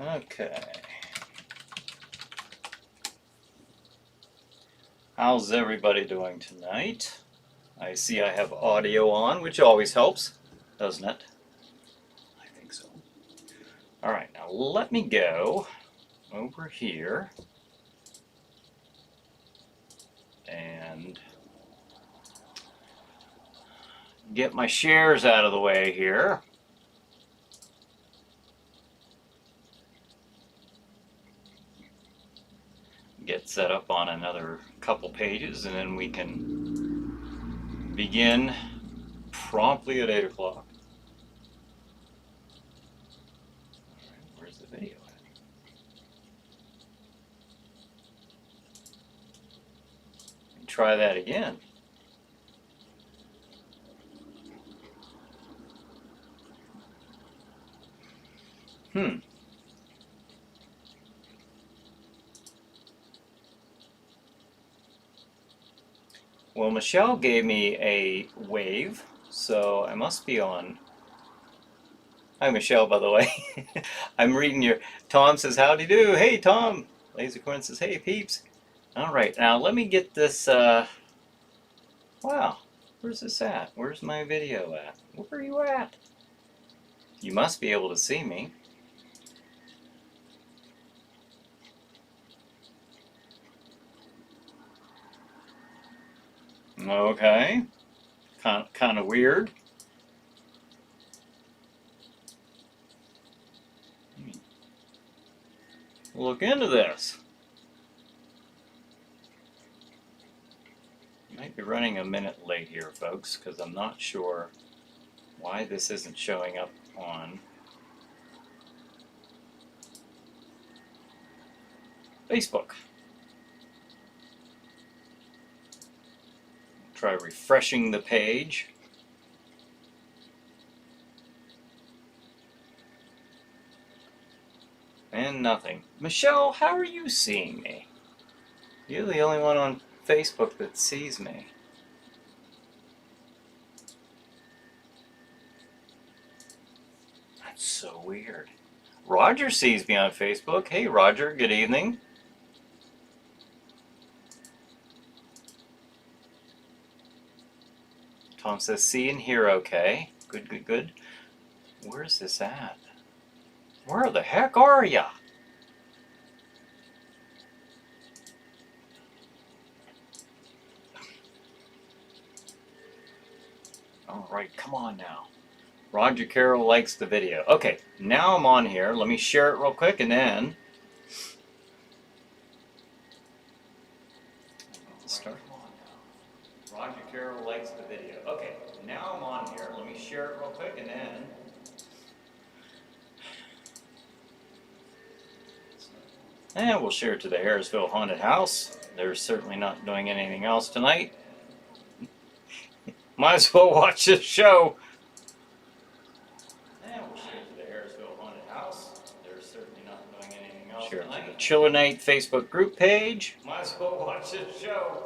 Okay. How's everybody doing tonight? I see I have audio on, which always helps, doesn't it? I think so. All right, now let me go over here and get my shares out of the way here. Get set up on another couple pages, and then we can begin promptly at 8 o'clock. All right, where's the video at? And try that again. Well, Michelle gave me a wave, so I must be on. Hi, Michelle, by the way. I'm reading your. Tom says, howdy do. Hey, Tom. Lasercorn says, hey, peeps. All right, now let me get this. Wow, where's this at? Where's my video at? Where are you at? You must be able to see me. Okay, kind of weird. Look into this. Might be running a minute late here, folks, because I'm not sure why this isn't showing up on Facebook. Try refreshing the page. And nothing. Michelle, how are you seeing me? You're the only one on Facebook that sees me. That's so weird. Roger sees me on Facebook. Hey, Roger, good evening. Tom says, see and hear okay. Good, good, good. Where's this at? Where the heck are ya? All right, come on now. Roger Carroll likes the video. Okay, now I'm on here. Let me share it real quick and then start. Roger Carroll likes the video. Okay, now I'm on here. Let me share it real quick and then. And we'll share it to the Harrisville Haunted House. They're certainly not doing anything else tonight. Might as well watch this show. And we'll share it to the Harrisville Haunted House. They're certainly not doing anything else tonight. Share it to the ChillerNight Facebook group page. Might as well watch this show.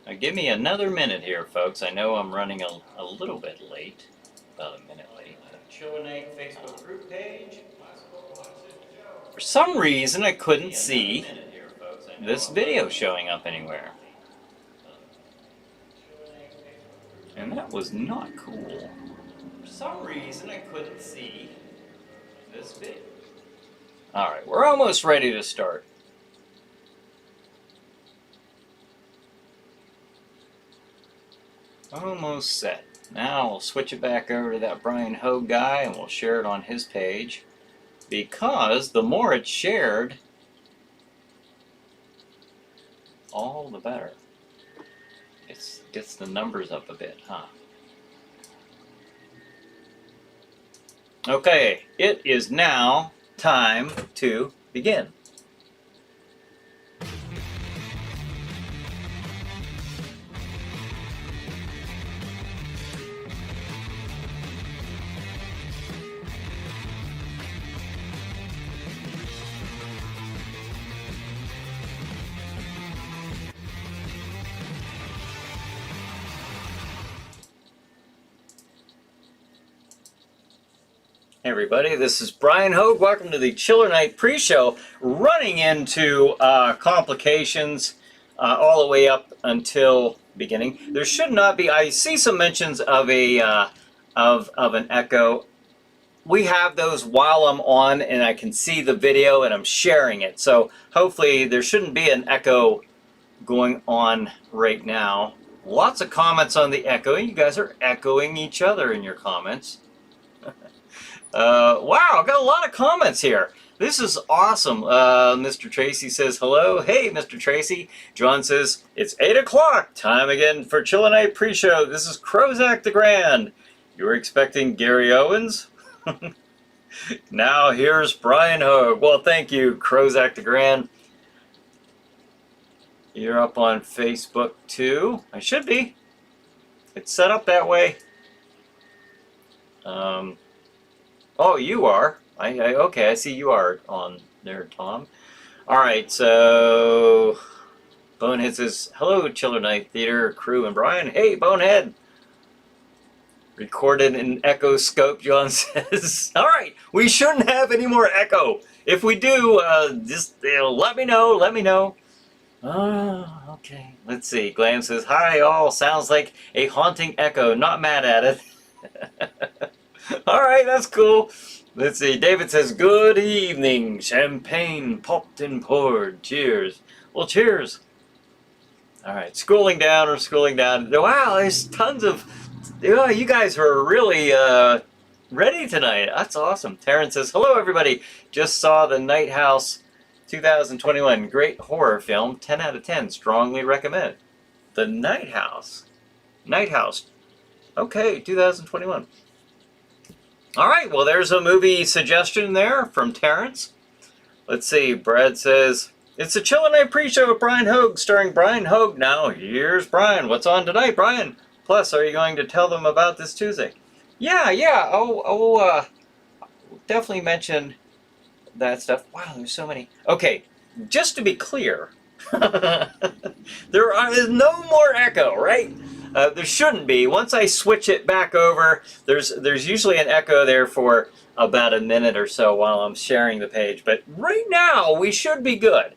Now give me another minute here, folks. I know I'm running a little bit late, about a minute late. ChillerNight Facebook group page. For some reason, I couldn't see this video showing up anywhere. And that was not cool. For some reason, I couldn't see this video. All right, we're almost ready to start. Almost set. Now we'll switch it back over to that Brian Hogue guy and we'll share it on his page. Because the more it's shared, all the better. It gets the numbers up a bit, huh? Okay, it is now time to begin. Hey everybody, this is Brian Hogue. Welcome to the Chiller Night pre-show. Running into complications all the way up until beginning. There should not be. I see some mentions of a of an echo. We have those while I'm on, and I can see the video, and I'm sharing it. So hopefully there shouldn't be an echo going on right now. Lots of comments on the echo. You guys are echoing each other in your comments. Wow, I've got a lot of comments here. This is awesome. Mr. Tracy says hello. Hey, Mr. Tracy. John says, it's 8 o'clock. Time again for Chiller Night pre-show. This is Crozak the Grand. You were expecting Gary Owens? Now here's Brian Hogue. Well, thank you, Crozak the Grand. You're up on Facebook too. I should be. It's set up that way. Oh, you are. Okay, I see you are on there, Tom. All right, so Bonehead says, hello, Chiller Night Theater crew and Brian. Hey, Bonehead. Recorded in echo scope, John says. All right, we shouldn't have any more echo. If we do, just let me know. Let me know. Oh, okay. Let's see. Glam says, hi, all. Sounds like a haunting echo. Not mad at it. All right, that's cool. Let's see. David says, good evening. Champagne popped and poured. Cheers. Well, cheers. All right, scrolling down. Wow, there's tons of... Oh, you guys are really ready tonight. That's awesome. Terrence says, hello, everybody. Just saw The Night House 2021. Great horror film. 10 out of 10. Strongly recommend. The Night House. Night House. Okay, 2021. All right, well, there's a movie suggestion there from Terrence. Let's see. Brad says, it's a Chiller Night pre-show with Brian Hogue, starring Brian Hogue. Now, here's Brian. What's on tonight, Brian? Plus, are you going to tell them about this Tuesday? Yeah. I'll definitely mention that stuff. Wow, there's so many. Okay, just to be clear, there is no more echo, right? There shouldn't be. Once I switch it back over, there's usually an echo there for about a minute or so while I'm sharing the page. But right now, we should be good.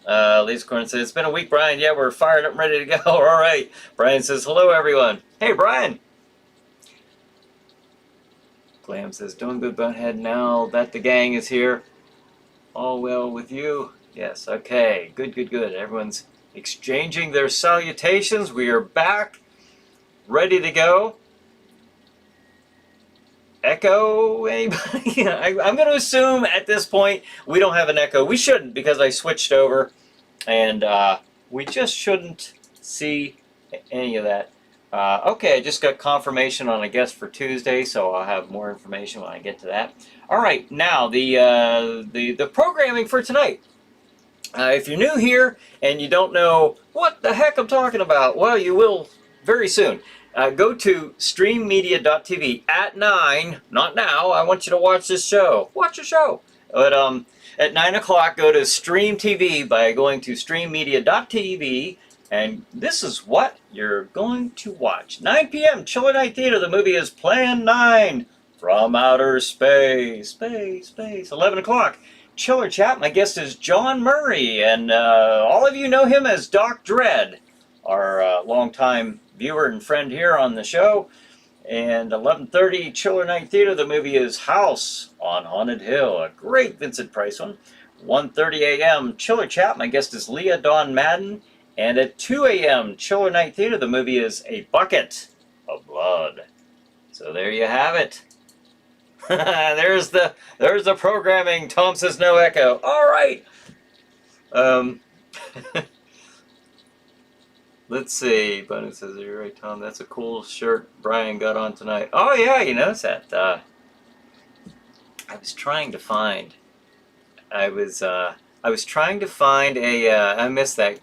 Lisa Corn says, it's been a week, Brian. Yeah, we're fired up and ready to go. All right. Brian says, hello, everyone. Hey, Brian. Glam says, doing good, Bonehead. Now that the gang is here. All well with you? Yes, okay. Good. Everyone's exchanging their salutations. We are back, ready to go. Echo, anybody? I'm going to assume at this point we don't have an echo. We shouldn't, because I switched over, and we just shouldn't see any of that. Okay, I just got confirmation on a guest for Tuesday, so I'll have more information when I get to that. All right, now the programming for tonight. If you're new here and you don't know what the heck I'm talking about, well, you will very soon. Go to streammedia.tv at 9, not now, I want you to watch this show. Watch the show. But at 9 o'clock, go to Stream TV by going to streammedia.tv, and this is what you're going to watch. 9 p.m., Chiller Night Theater. The movie is Plan 9, From Outer Space. 11 o'clock. Chiller Chat. My guest is John Murray, and all of you know him as Doc Dredd, our longtime viewer and friend here on the show. And 11:30, Chiller Night Theater. The movie is House on Haunted Hill, a great Vincent Price one. 1:30 a.m., Chiller Chat. My guest is Leah Dawn Madden. And at 2 a.m., Chiller Night Theater. The movie is A Bucket of Blood. So there you have it. there's the programming. Tom says no echo. All right. Let's see. Bunny says, you're right, Tom. That's a cool shirt Brian got on tonight. Oh yeah, you notice that. I was trying to find. I was trying to find a. I missed that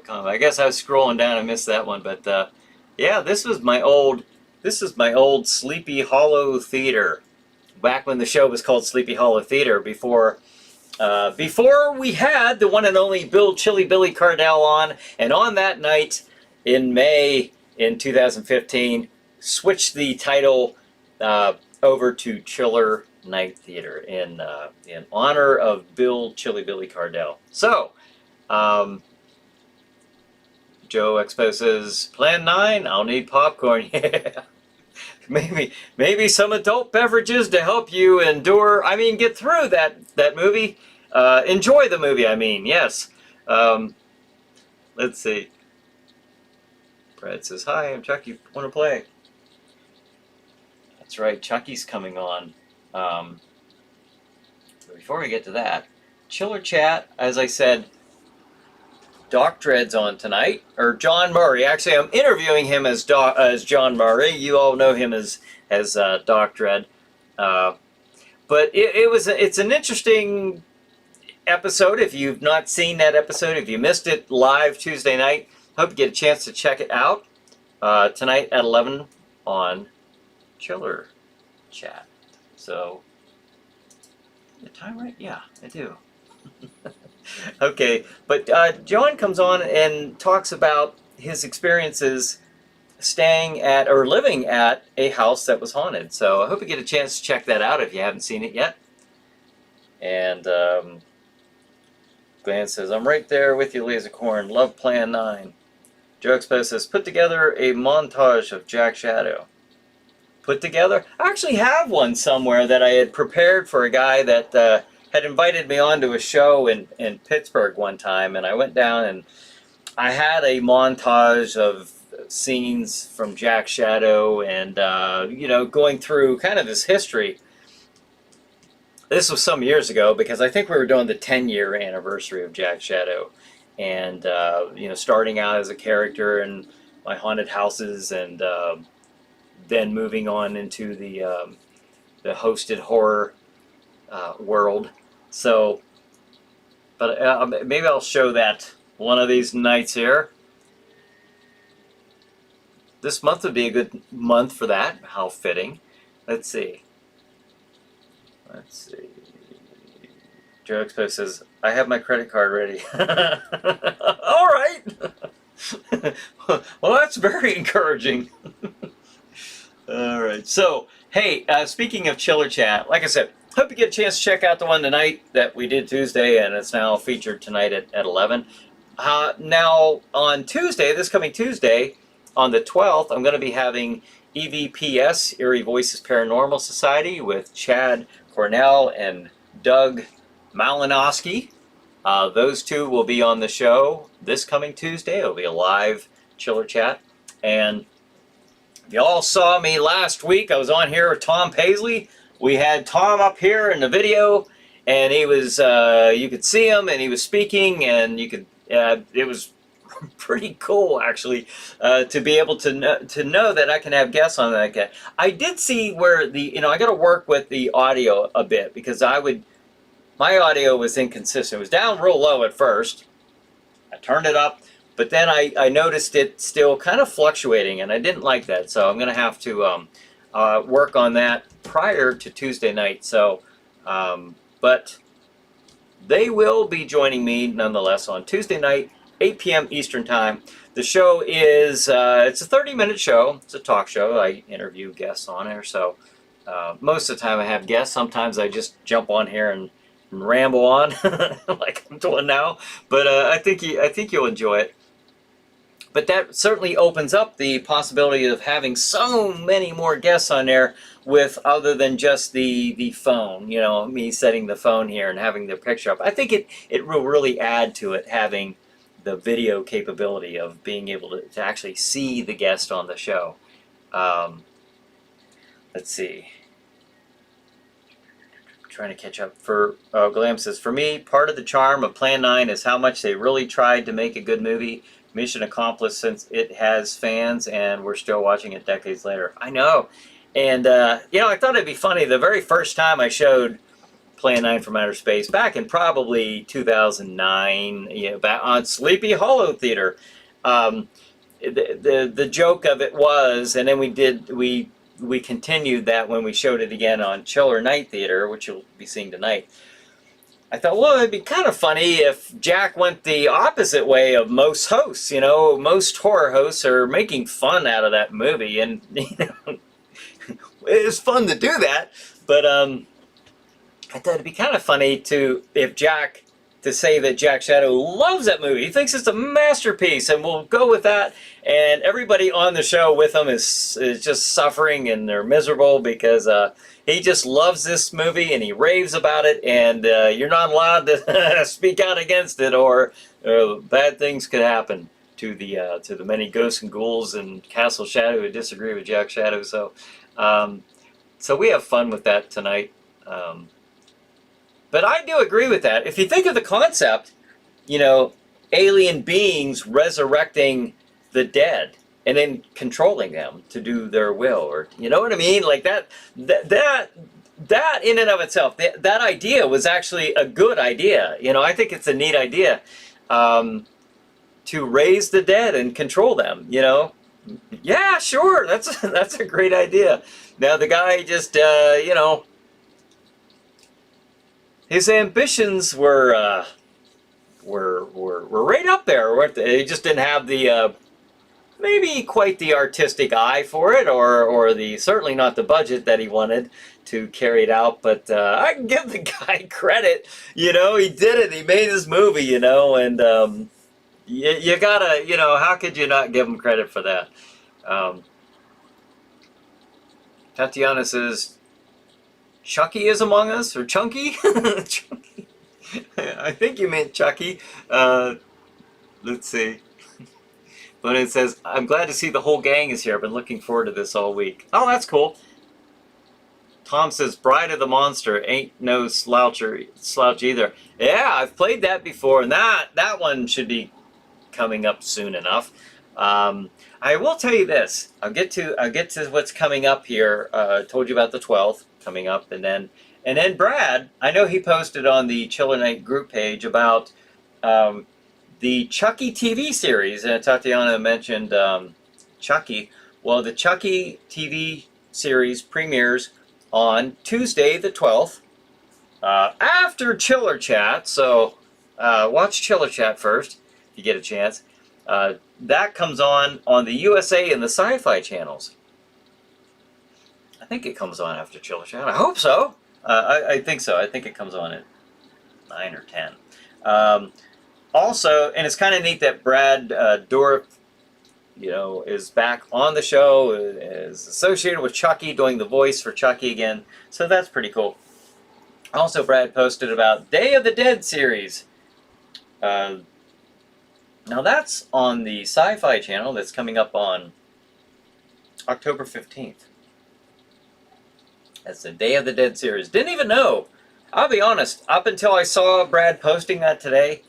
comment. I guess I was scrolling down and missed that one. But yeah, this is my old Sleepy Hollow Theater. Back when the show was called Sleepy Hollow Theater, before we had the one and only Chilly Billy Cardell on, and on that night in May in 2015, switched the title over to Chiller Night Theater in honor of Bill Chilly Billy Cardell. So, Joe Expo says, Plan 9, I'll need popcorn. Yeah. Maybe some adult beverages to help you endure. I mean, get through that movie. Enjoy the movie. I mean, yes. Let's see. Brad says, "Hi, I'm Chucky. Want to play?" That's right. Chucky's coming on. But before we get to that, Chiller Chat. As I said, Doc Dread's on tonight, or John Murray. Actually, I'm interviewing him as John Murray. You all know him as Doc Dread. But it's an interesting episode. If you've not seen that episode, if you missed it live Tuesday night, hope you get a chance to check it out tonight at 11 on Chiller Chat. So, the time right? Yeah, I do. Okay, but John comes on and talks about his experiences staying at or living at a house that was haunted. So I hope you get a chance to check that out if you haven't seen it yet. And Glenn says, I'm right there with you, Lasercorn. Love Plan 9. Joe Expo says, put together a montage of Jack Shadow. Put together? I actually have one somewhere that I had prepared for a guy that had invited me on to a show in Pittsburgh one time, and I went down and I had a montage of scenes from Jack Shadow and, you know, going through kind of his history. This was some years ago because I think we were doing the 10-year anniversary of Jack Shadow. And, you know, starting out as a character in my haunted houses and then moving on into the hosted horror world. So, but maybe I'll show that one of these nights here. This month would be a good month for that. How fitting. Let's see. Let's see. Joe Expo says, I have my credit card ready. All right. Well, that's very encouraging. All right. So, hey, speaking of Chiller Chat, like I said, hope you get a chance to check out the one tonight that we did Tuesday, and it's now featured tonight at 11. Now, on Tuesday, this coming Tuesday, on the 12th, I'm going to be having EVPS, Eerie Voices Paranormal Society, with Chad Cornell and Doug Malinowski. Those two will be on the show this coming Tuesday. It'll be a live Chiller Chat. And if you all saw me last week, I was on here with Tom Paisley. We had Tom up here in the video, and he was, you could see him, and he was speaking, and you could, it was pretty cool, actually, to be able to know that I can have guests on that guy. I did see where I got to work with the audio a bit, because my audio was inconsistent. It was down real low at first. I turned it up, but then I noticed it still kind of fluctuating, and I didn't like that, so I'm going to have to work on that prior to Tuesday night. So, but they will be joining me nonetheless on Tuesday night, 8 p.m. Eastern Time. The show is, it's a 30-minute show. It's a talk show. I interview guests on here. So most of the time I have guests. Sometimes I just jump on here and ramble on like I'm doing now. But I think you'll enjoy it. But that certainly opens up the possibility of having so many more guests on there with other than just the phone, you know, me setting the phone here and having the picture up. I think it will really add to it, having the video capability of being able to actually see the guest on the show. Let's see. Trying to catch up. Glam says, for me, part of the charm of Plan 9 is how much they really tried to make a good movie. Mission accomplished, since it has fans and we're still watching it decades later. I know. And, you know, I thought it'd be funny. The very first time I showed Plan 9 from Outer Space, back in probably 2009, you know, back on Sleepy Hollow Theater, the joke of it was, and then we continued that when we showed it again on ChillerNight Theater, which you'll be seeing tonight. I thought, well, it'd be kind of funny if Jack went the opposite way of most hosts. You know, most horror hosts are making fun out of that movie, and you know, it's fun to do that. But I thought it'd be kind of funny to say that Jack Shadow loves that movie. He thinks it's a masterpiece, and we'll go with that. And everybody on the show with him is just suffering, and they're miserable because he just loves this movie and he raves about it. And you're not allowed to speak out against it, or bad things could happen to the many ghosts and ghouls and Castle Shadow who disagree with Jack Shadow. So, so we have fun with that tonight. But I do agree with that. If you think of the concept, you know, alien beings resurrecting the dead and then controlling them to do their will, or you know what I mean, like that in and of itself, that idea was actually a good idea. You know, I think it's a neat idea to raise the dead and control them. You know, yeah, sure, that's a great idea. Now the guy just you know. His ambitions were right up there, weren't they? He just didn't have the maybe quite the artistic eye for it, or certainly not the budget that he wanted to carry it out. But I can give the guy credit. You know, he did it. He made his movie. You know, and you gotta, you know, how could you not give him credit for that? Tatiana says, Chucky is among us, or Chunky? Chunky. I think you meant Chucky. Let's see. But it says, I'm glad to see the whole gang is here. I've been looking forward to this all week. Oh, that's cool. Tom says, Bride of the Monster ain't no slouch either. Yeah, I've played that before, and that one should be coming up soon enough. I will tell you this. I'll get to what's coming up here. I told you about the 12th coming up, and then Brad, I know he posted on the ChillerNight group page about the Chucky TV series, and Tatiana mentioned Chucky. Well, the Chucky TV series premieres on Tuesday the 12th after Chiller Chat, so watch Chiller Chat first if you get a chance. That comes on the USA and the Sci-Fi channels. I think it comes on after Chiller Chat. I hope so. I think so. I think it comes on at 9 or 10. Also, and it's kind of neat that Brad Dourif, you know, is back on the show, is associated with Chucky, doing the voice for Chucky again. So that's pretty cool. Also, Brad posted about Day of the Dead series. Now that's on the Sci-Fi channel. That's coming up on October 15th. That's the Day of the Dead series. Didn't even know. I'll be honest. Up until I saw Brad posting that today,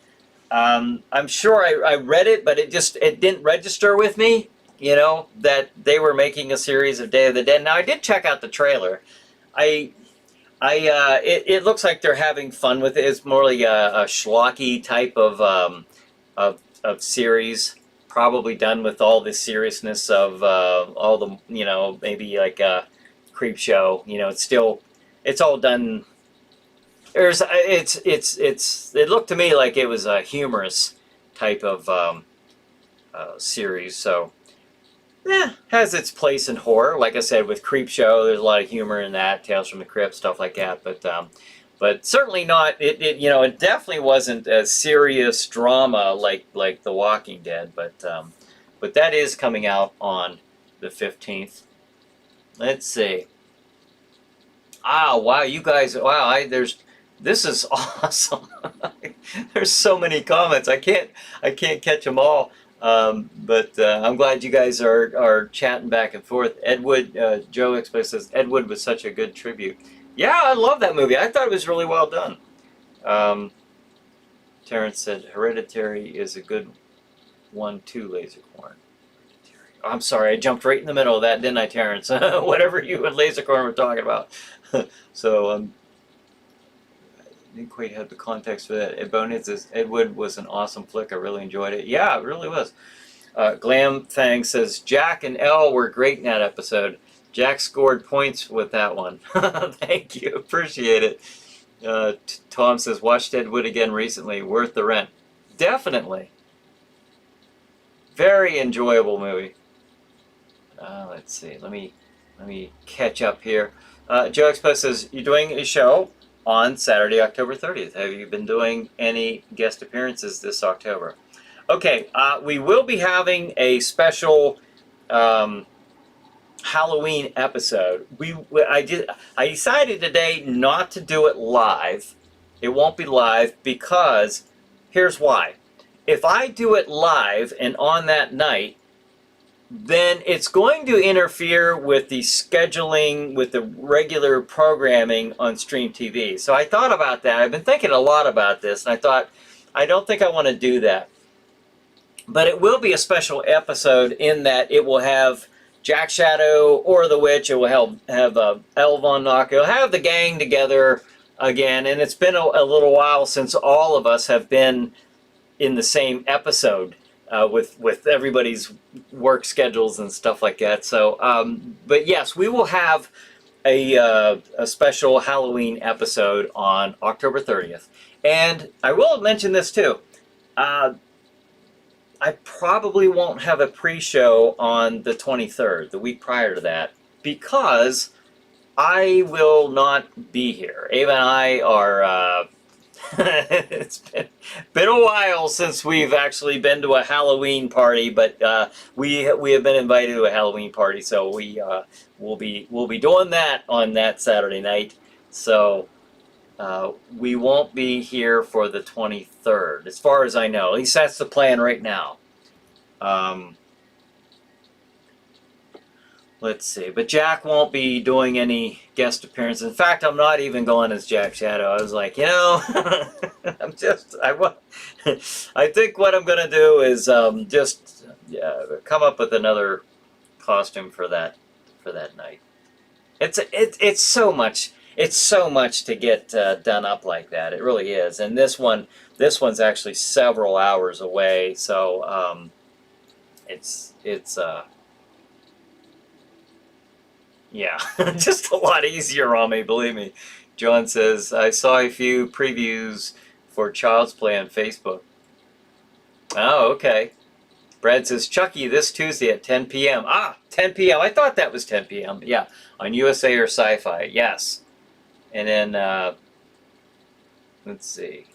I'm sure I read it, but it didn't register with me, you know, that they were making a series of Day of the Dead. Now I did check out the trailer. It looks like they're having fun with it. It's more like a schlocky type of series, probably done with all the seriousness of all the, you know, maybe like a Creep Show. You know, it's all done. It looked to me like it was a humorous type of series. So, yeah, has its place in horror. Like I said, with Creep Show, there's a lot of humor in that, Tales from the Crypt, stuff like that. But certainly not. You know, it definitely wasn't a serious drama like The Walking Dead. But that is coming out on the 15th. Let's see. Ah, wow, you guys! Wow, this is awesome. There's so many comments. I can't catch them all. But I'm glad you guys are chatting back and forth. Edwood, Joe Expo says Edwood was such a good tribute. Yeah, I love that movie. I thought it was really well done. Terrence said Hereditary is a good one too, Lasercorn. Oh, I'm sorry, I jumped right in the middle of that, didn't I, Terrence? Whatever you and Lasercorn were talking about. So, I didn't quite have the context for that. Bonehead says, Edwood was an awesome flick. I really enjoyed it. Yeah, it really was. Glam Fang says, Jack and Elle were great in that episode. Jack scored points with that one. Thank you. Appreciate it. Tom says, watched Edwood again recently. Worth the rent. Definitely. Very enjoyable movie. Let's see. Let me Let me catch up here. Joe Expo says, you're doing a show on Saturday, October 30th. Have you been doing any guest appearances this October? Okay, we will be having a special Halloween episode. I decided today not to do it live. It won't be live because here's why. If I do it live and on that night, then it's going to interfere with the scheduling, with the regular programming on Stream TV. So I thought about that. I've been thinking a lot about this, and I thought, I don't think I want to do that. But it will be a special episode in that it will have Jack Shadow or the Witch. It will have Elle Von Knock. It'll have the gang together again. And it's been a little while since all of us have been in the same episode with everybody's work schedules and stuff like that. So, but yes, we will have a special Halloween episode on October 30th. And I will mention this too. I probably won't have a pre-show on the 23rd, the week prior to that, because I will not be here. Ava and I are, it's been a while since we've actually been to a Halloween party, but we have been invited to a Halloween party, so we'll be doing that on that Saturday night. So we won't be here for the 23rd, as far as I know. At least that's the plan right now. Let's see. But Jack won't be doing any guest appearances. In fact, I'm not even going as Jack Shadow. I was like, you know, I think what I'm going to do is just come up with another costume for that night. It's so much. It's so much to get done up like that. It really is. And this one's actually several hours away. So it's yeah, just a lot easier on me, believe me. John says, I saw a few previews for Child's Play on Facebook. Oh, okay. Brad says, Chucky, this Tuesday at 10 p.m. Ah, 10 p.m. I thought that was 10 p.m. Yeah, on USA or Sci-Fi, yes. And then, let's see.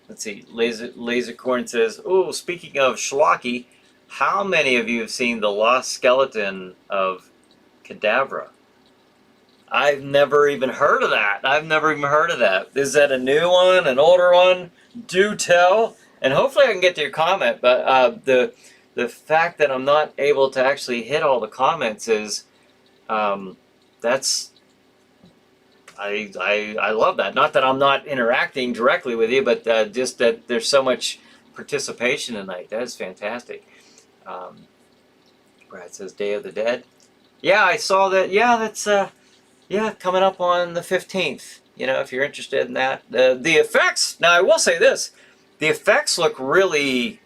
Let's see. Lasercorn says, oh, speaking of schlocky, how many of you have seen The Lost Skeleton of Cadavra? I've never even heard of that. I've never even heard of that. Is that a new one, an older one? Do tell. And hopefully I can get to your comment. But the fact that I'm not able to actually hit all the comments is, that's... I love that. Not that I'm not interacting directly with you, but just that there's so much participation tonight. That is fantastic. Brad says Day of the Dead. Yeah, I saw that. Yeah, that's coming up on the 15th. You know, if you're interested in that. The effects. Now, I will say this: the effects look really,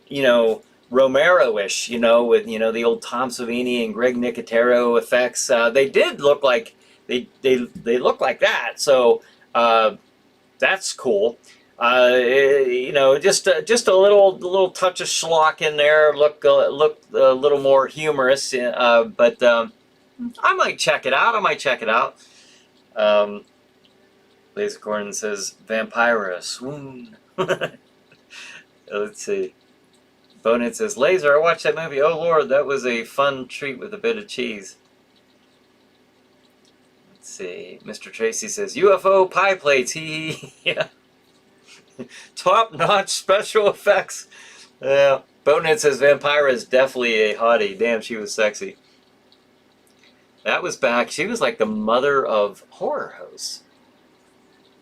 you know, Romero-ish. You know, with the old Tom Savini and Greg Nicotero effects. They did look like. They look like that, so that's cool. You know, just a little touch of schlock in there. Look a little more humorous, but I might check it out. Lasercorn says Vampira swoon. Let's see. Bonehead says Laser. I watched that movie. Oh Lord, that was a fun treat with a bit of cheese. See, Mr. Tracy says UFO pie plates. Yeah, top-notch special effects. Yeah, Bonehead says Vampira is definitely a hottie. Damn, she was sexy. That was back. She was like the mother of horror hosts.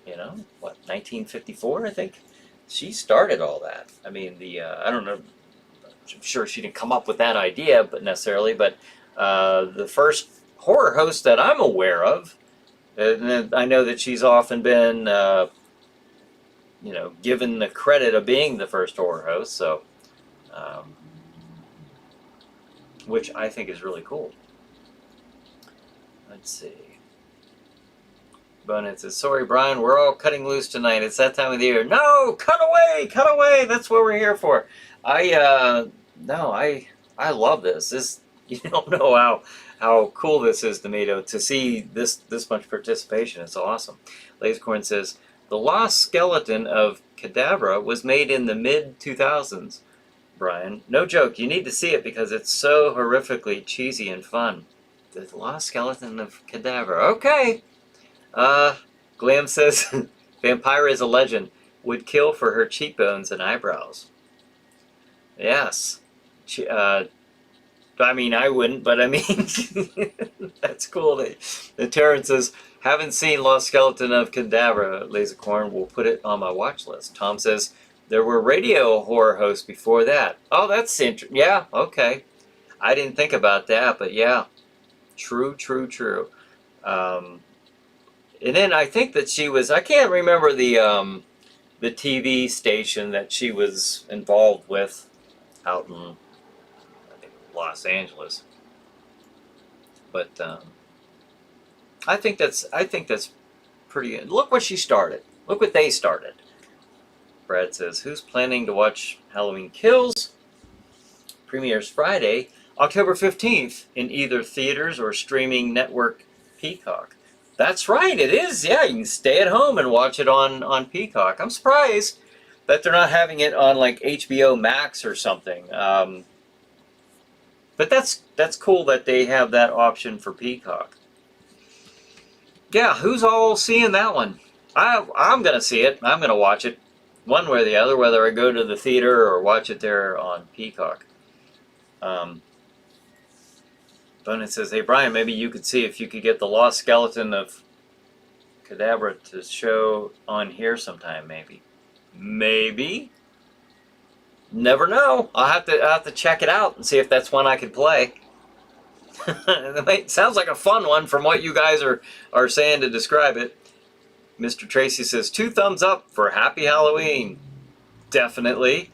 You know what? 1954, I think. She started all that. I mean, I don't know. I'm sure she didn't come up with that idea, but necessarily. But the first horror host that I'm aware of. And I know that she's often been, you know, given the credit of being the first horror host, so, which I think is really cool. Let's see. Bonehead says, sorry, Brian, we're all cutting loose tonight. It's that time of the year. No, cut away, cut away. That's what we're here for. No, I love this. This, you don't know how cool this is to me to see this much participation. It's awesome. Lasercorn says, the lost skeleton of Cadabra was made in the mid-2000s, Brian. No joke, you need to see it because it's so horrifically cheesy and fun. The lost skeleton of Cadabra. Okay. Glam says, Vampira is a legend. Would kill for her cheekbones and eyebrows. Yes. I mean, I wouldn't, but I mean, that's cool. The Terrence says, haven't seen Lost Skeleton of Cadabra, Lasercorn. Will put it on my watch list. Tom says, there were radio horror hosts before that. Oh, that's interesting. Yeah, okay. I didn't think about that, but yeah. True. And then I think that she was, I can't remember the TV station that she was involved with out in, I think, Los Angeles. But I think that's pretty good. Look what she started. Look what they started. Brad says, who's planning to watch Halloween Kills? Premieres Friday, October 15th in either theaters or streaming network Peacock. That's right, it is. Yeah, you can stay at home and watch it on Peacock. I'm surprised that they're not having it on like HBO Max or something. But that's cool that they have that option for Peacock. Yeah, who's all seeing that one? I'm going to see it. I'm going to watch it one way or the other, whether I go to the theater or watch it there on Peacock. Bonehead says, hey, Brian, maybe you could see if you could get the lost skeleton of Cadabra to show on here sometime, maybe. Maybe. Never know. I'll have to check it out and see if that's one I could play. It sounds like a fun one from what you guys are saying to describe it. Mr. Tracy says, 2 thumbs up for Happy Halloween. Definitely.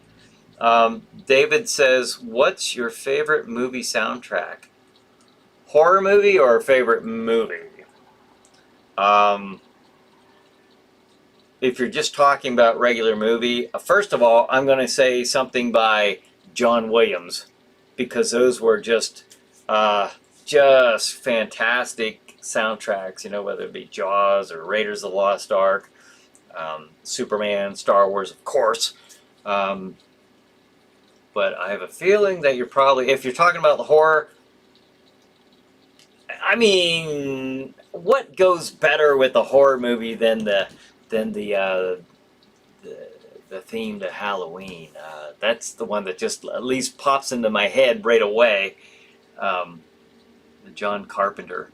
David says, what's your favorite movie soundtrack? Horror movie or favorite movie? If you're just talking about regular movie, first of all, I'm going to say something by John Williams, because those were just fantastic soundtracks, you know, whether it be Jaws or Raiders of the Lost Ark, Superman, Star Wars, of course. But I have a feeling that you're probably, if you're talking about the horror, I mean, what goes better with a horror movie than the theme to Halloween? That's the one that just at least pops into my head right away. The John Carpenter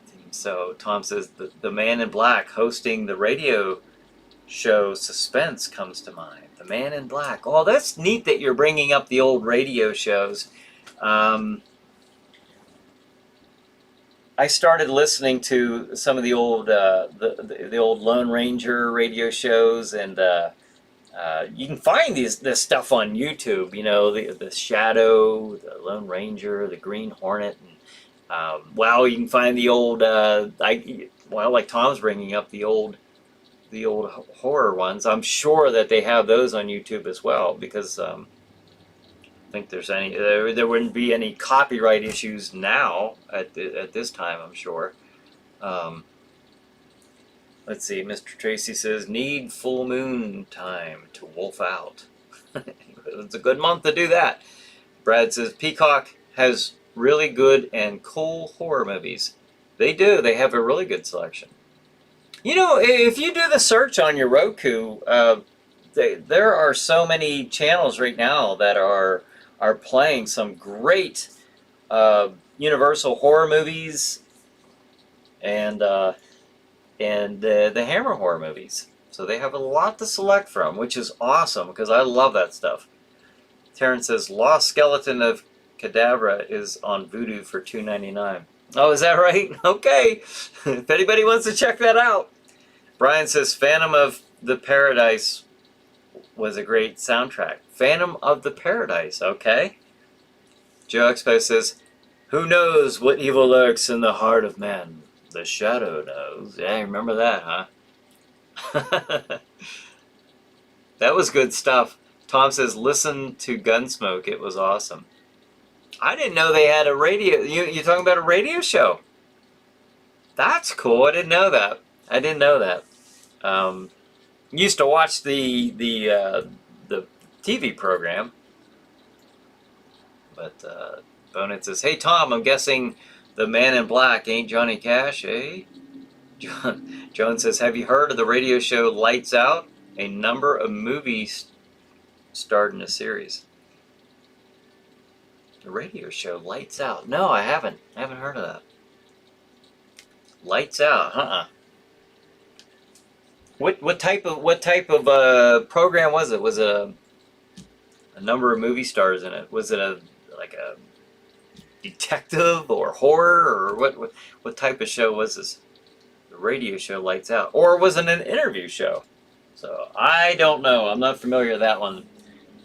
theme. So Tom says the Man in Black hosting the radio show Suspense comes to mind. The Man in Black. Oh, that's neat that you're bringing up the old radio shows. I started listening to some of the old the old Lone Ranger radio shows, and you can find this stuff on YouTube. You know, the Shadow, the Lone Ranger, the Green Hornet, and well, you can find the old like Tom's bringing up the old horror ones. I'm sure that they have those on YouTube as well, because I think there's there wouldn't be any copyright issues now at this time, I'm sure. Let's see, Mr. Tracy says, need full moon time to wolf out. It's a good month to do that. Brad says, Peacock has really good and cool horror movies. They do. They have a really good selection. You know, if you do the search on your Roku, there are so many channels right now that are playing some great Universal horror movies and the Hammer horror movies. So they have a lot to select from, which is awesome because I love that stuff. Terrence says, Lost Skeleton of Cadabra is on Vudu for $2.99. Oh, is that right? Okay. If anybody wants to check that out. Brian says, Phantom of the Paradise was a great soundtrack. Phantom of the Paradise, okay. Joe Expo says, who knows what evil lurks in the heart of man? The Shadow knows. Yeah, you remember that, huh? That was good stuff. Tom says, listen to Gunsmoke. It was awesome. I didn't know they had a radio. You're talking about a radio show? That's cool. I didn't know that. I didn't know that. Used to watch the TV program, but Bonet says, "Hey Tom, I'm guessing the Man in Black ain't Johnny Cash, eh?" Joan says, "Have you heard of the radio show Lights Out? A number of movies starred in the series." The radio show Lights Out? No, I haven't. I haven't heard of that. Lights Out, What type of program was it? Was it a number of movie stars in it? Was it like a detective or horror, or what type of show was this? The radio show Lights Out, or was it an interview show? So I don't know. I'm not familiar with that one.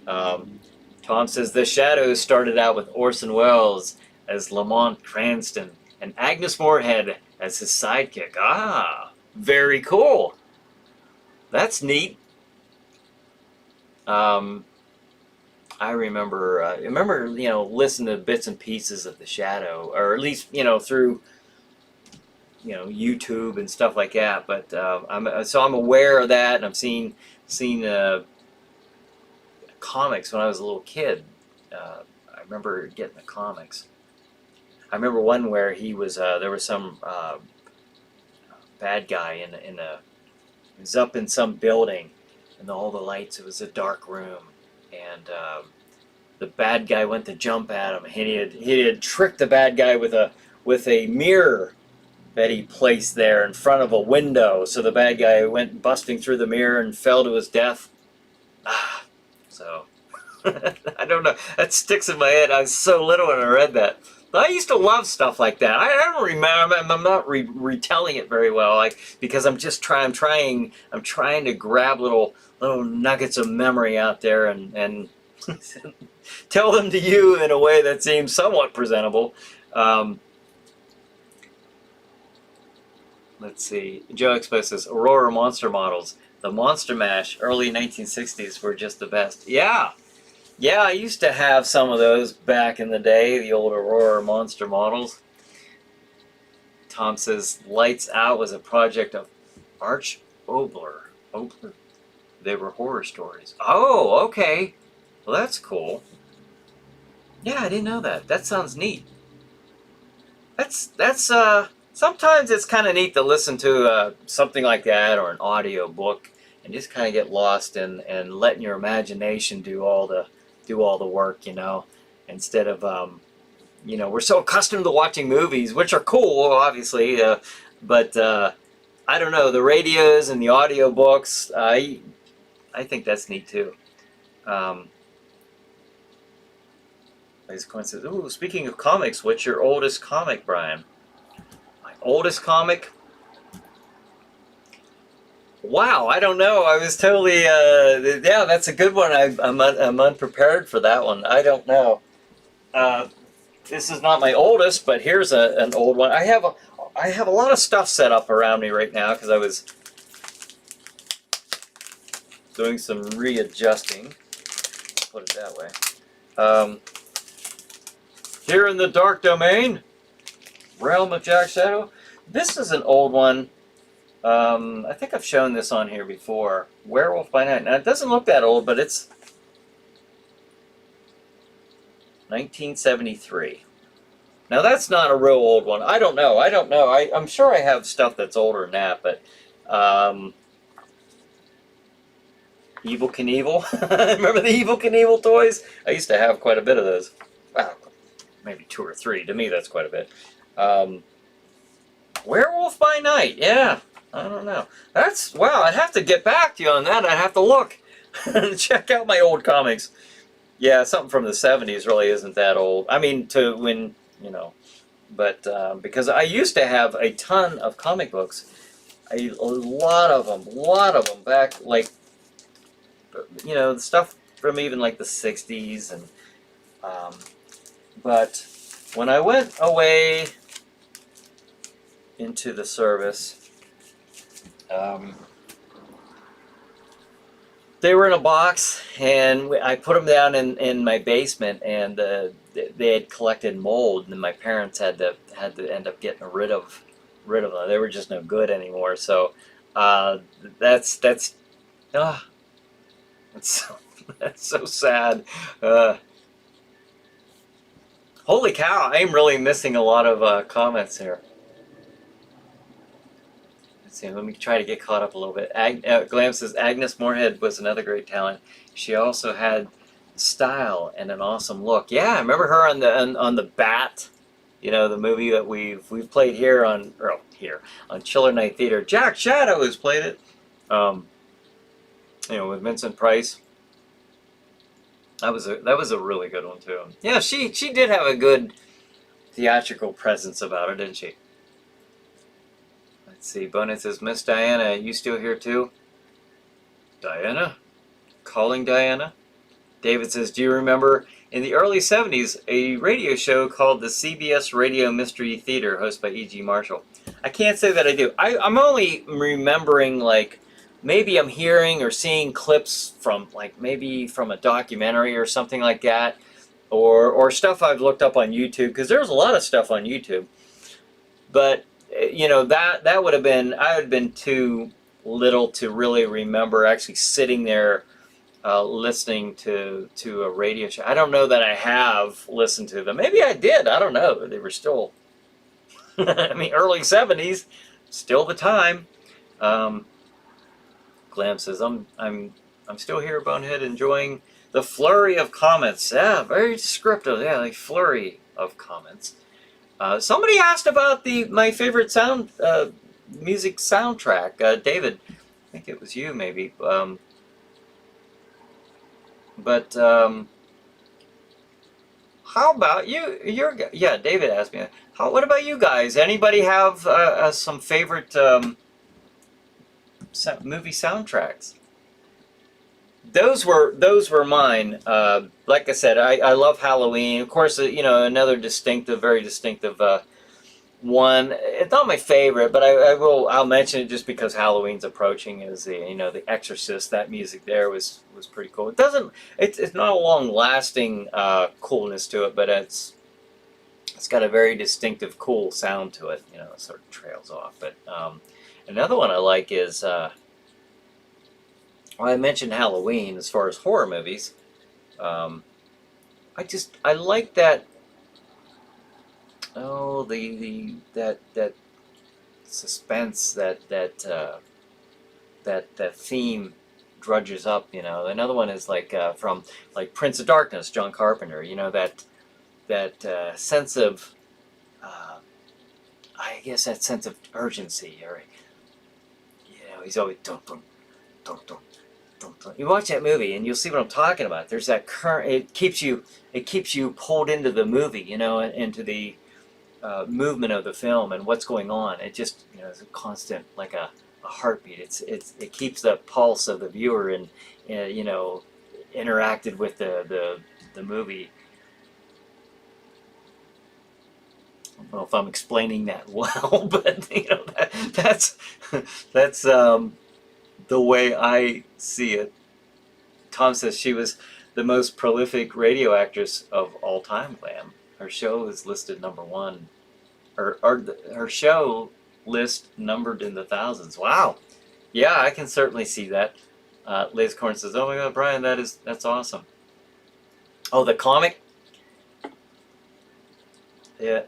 Tom says The Shadows started out with Orson Welles as Lamont Cranston and Agnes Moorehead as his sidekick. Ah, very cool. That's neat. I remember, listening to bits and pieces of The Shadow, or at least, through, YouTube and stuff like that. But I'm aware of that, and I'm seeing comics when I was a little kid. I remember getting the comics. I remember one where he was there was some bad guy in a he was up in some building, and all the lights. It was a dark room, and the bad guy went to jump at him. And he had tricked the bad guy with a mirror that he placed there in front of a window. So the bad guy went busting through the mirror and fell to his death. So I don't know. That sticks in my head. I was so little when I read that. But I used to love stuff like that. I don't remember. I'm not retelling it very well, because I'm just trying to grab little nuggets of memory out there and tell them to you in a way that seems somewhat presentable. Let's see. Joe Expo says Aurora Monster models. The Monster Mash early 1960s were just the best. Yeah, I used to have some of those back in the day, the old Aurora Monster models. Tom says Lights Out was a project of Arch Obler. They were horror stories. Oh, okay. Well, that's cool. Yeah, I didn't know that. That sounds neat. That's sometimes it's kind of neat to listen to something like that, or an audio book, and just kind of get lost and letting your imagination do all the work, instead of we're so accustomed to watching movies, which are cool, obviously, but I don't know, the radios and the audio books, I think that's neat too. Says, ooh, speaking of comics, what's your oldest comic, Brian? My oldest comic? Wow, I don't know. I was totally, yeah, that's a good one. I'm unprepared for that one. I don't know. This is not my oldest, but here's an old one. I have a lot of stuff set up around me right now because I was doing some readjusting. Put it that way. Here in the Dark Domain, Realm of Jack Shadow. This is an old one. I think I've shown this on here before. Werewolf by Night. Now, it doesn't look that old, but it's 1973. Now, that's not a real old one. I don't know. I'm sure I have stuff that's older than that, but Evel Knievel. Remember the Evel Knievel toys? I used to have quite a bit of those. Wow, maybe 2 or 3. To me, that's quite a bit. Werewolf by Night. Yeah. I don't know. Wow, I'd have to get back to you on that. I'd have to look and check out my old comics. Yeah, something from the 70s really isn't that old. I mean, to when, but because I used to have a ton of comic books, a lot of them back, like, the stuff from even like the 60s, and but when I went away into the service. They were in a box, and I put them down in my basement, and they had collected mold, and my parents had to end up getting rid of them. They were just no good anymore. So that's ah, that's that's so sad. Holy cow! I'm really missing a lot of comments here. Let's see, let me try to get caught up a little bit. Glam says Agnes Moorehead was another great talent. She also had style and an awesome look. Yeah, I remember her on the Bat, you know, the movie that we've played here on ChillerNight Theater. Jack Shadow has played it, you know, with Vincent Price. That was a really good one too. Yeah, she did have a good theatrical presence about her, didn't she? Let's see, Bonet says, Miss Diana, you still here too? Diana? Calling Diana? David says, do you remember in the early 70s a radio show called the CBS Radio Mystery Theater hosted by E.G. Marshall? I can't say that I do. I'm only remembering, like, maybe I'm hearing or seeing clips from, like, maybe from a documentary or something like that, or stuff I've looked up on YouTube, because there's a lot of stuff on YouTube. But you know, that would have been, I would have been too little to really remember actually sitting there listening to a radio show. I don't know that I have listened to them. Maybe I did. I don't know. They were still, I mean, early 70s, still the time. Glam says, I'm still here, Bonehead, enjoying the flurry of comments. Yeah, very descriptive. Yeah, like flurry of comments. Somebody asked about my favorite music soundtrack. David, I think it was you, maybe. How about you? Yeah, David asked me. What about you guys? Anybody have some favorite movie soundtracks? Those were mine. Like I said, I love Halloween. Of course, you know, another very distinctive one. It's not my favorite, but I'll mention it just because Halloween's approaching. Is The Exorcist? That music there was pretty cool. It's not a long lasting coolness to it, but it's got a very distinctive, cool sound to it. You know, it sort of trails off. But another one I like is. Well, I mentioned Halloween as far as horror movies. I like that. Oh, that suspense, that theme drudges up. You know, another one is like from like Prince of Darkness, John Carpenter. You know, that sense of, I guess that sense of urgency, or you know, he's always dun dun dun dun. You watch that movie and you'll see what I'm talking about. There's that current. It keeps you pulled into the movie, you know, into the movement of the film and what's going on. It just, you know, it's a constant, like a heartbeat. It keeps the pulse of the viewer and you know, interacted with the movie. I don't know if I'm explaining that well, but you know, that's the way I see it. Tom says she was the most prolific radio actress of all time, Glam. Her show is listed #1. Her show list numbered in the thousands. Wow. Yeah, I can certainly see that. Liz Corn says, oh my God, Brian, that's awesome. Oh, the comic? Yeah,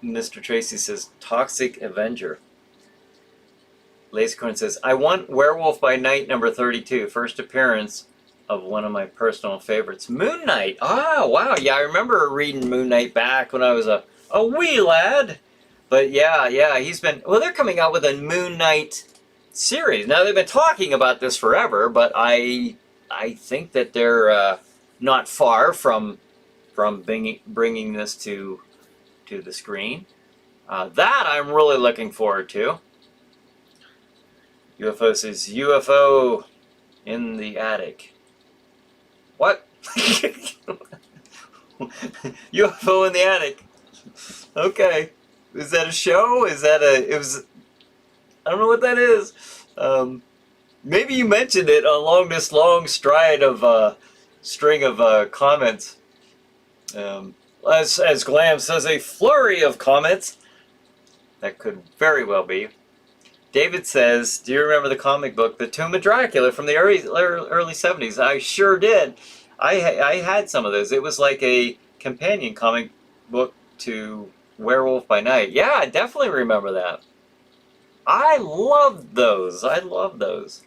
Mr. Tracy says, Toxic Avenger. Lacecorn says, I want Werewolf by Night #32, first appearance of one of my personal favorites, Moon Knight. Ah, wow. Yeah, I remember reading Moon Knight back when I was a wee lad. But yeah, well, they're coming out with a Moon Knight series. Now, they've been talking about this forever, but I think that they're not far from bringing this to the screen. That I'm really looking forward to. UFO says, UFO in the attic. What? UFO in the attic. Okay. Is that a show? Is that a? It was. I don't know what that is. Maybe you mentioned it along this long stride of string of comments. As Glam says, a flurry of comments. That could very well be. David says, do you remember the comic book, The Tomb of Dracula from the early 70s? I sure did. I had some of those. It was like a companion comic book to Werewolf by Night. Yeah, I definitely remember that. I loved those. I love those.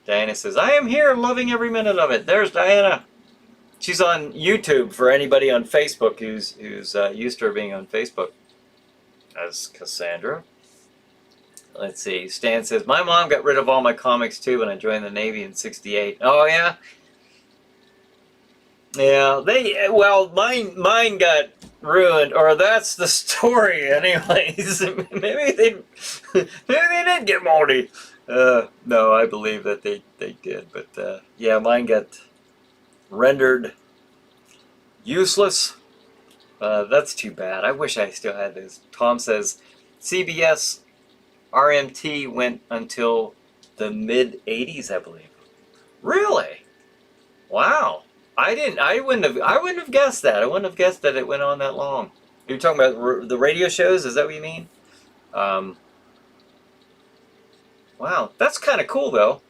Diana says, I am here loving every minute of it. There's Diana. She's on YouTube for anybody on Facebook who's used to her being on Facebook. As Cassandra. Let's see. Stan says, my mom got rid of all my comics too when I joined the Navy in '68. Oh yeah? Yeah, mine got ruined, or that's the story anyways. maybe they did get moldy. No, I believe that they did, but yeah, mine got rendered useless. That's too bad. I wish I still had those. Tom says, CBS RMT went until the mid '80s, I believe. Really? Wow. I wouldn't have guessed that. I wouldn't have guessed that it went on that long. You're talking about the radio shows? Is that what you mean? Wow, that's kind of cool though.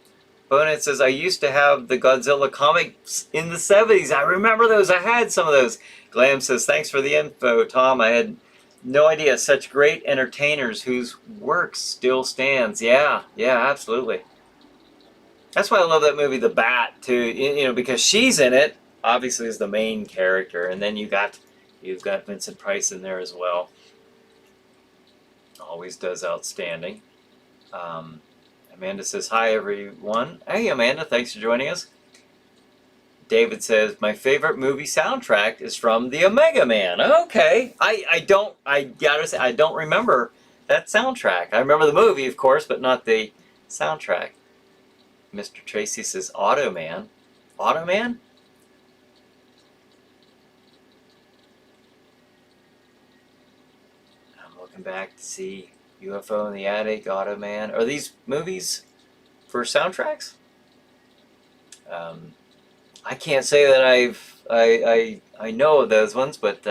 Bonnet says, I used to have the Godzilla comics in the '70s. I remember those. I had some of those. Glam says, thanks for the info, Tom. I had no idea. Such great entertainers whose work still stands. Yeah, absolutely. That's why I love that movie, The Bat, too. You know, because she's in it, obviously, as the main character, and then you've got Vincent Price in there as well. Always does outstanding. Amanda says, hi, everyone. Hey, Amanda, thanks for joining us. David says, my favorite movie soundtrack is from The Omega Man. Okay. I gotta say, I don't remember that soundtrack. I remember the movie, of course, but not the soundtrack. Mr. Tracy says, Automan. Automan? I'm looking back to see UFO in the Attic, Automan. Are these movies for soundtracks? I can't say that I know of those ones, but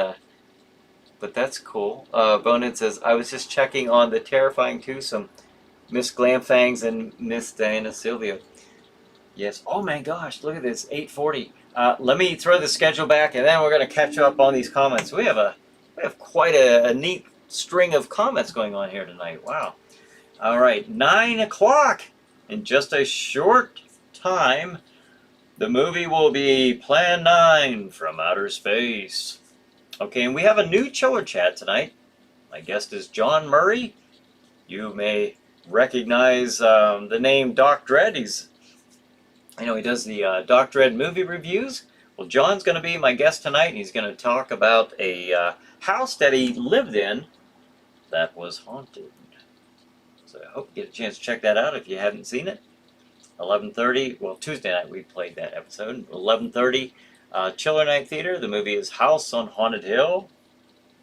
that's cool. Bonin says, I was just checking on the Terrifying Twosome, Miss Glamfangs and Miss Diana Sylvia. Yes. Oh my gosh, look at this, 8:40. Let me throw the schedule back, and then we're going to catch up on these comments. We have quite a neat string of comments going on here tonight. Wow. All right, 9 o'clock. In just a short time, the movie will be Plan 9 from Outer Space. Okay, and we have a new chiller chat tonight. My guest is John Murray. You may recognize the name Doc Dredd. He does the Doc Dredd movie reviews. Well, John's going to be my guest tonight, and he's going to talk about a house that he lived in that was haunted. So I hope you get a chance to check that out if you haven't seen it. 11:30, well, Tuesday night we played that episode. 11:30, Chiller Night Theater. The movie is House on Haunted Hill.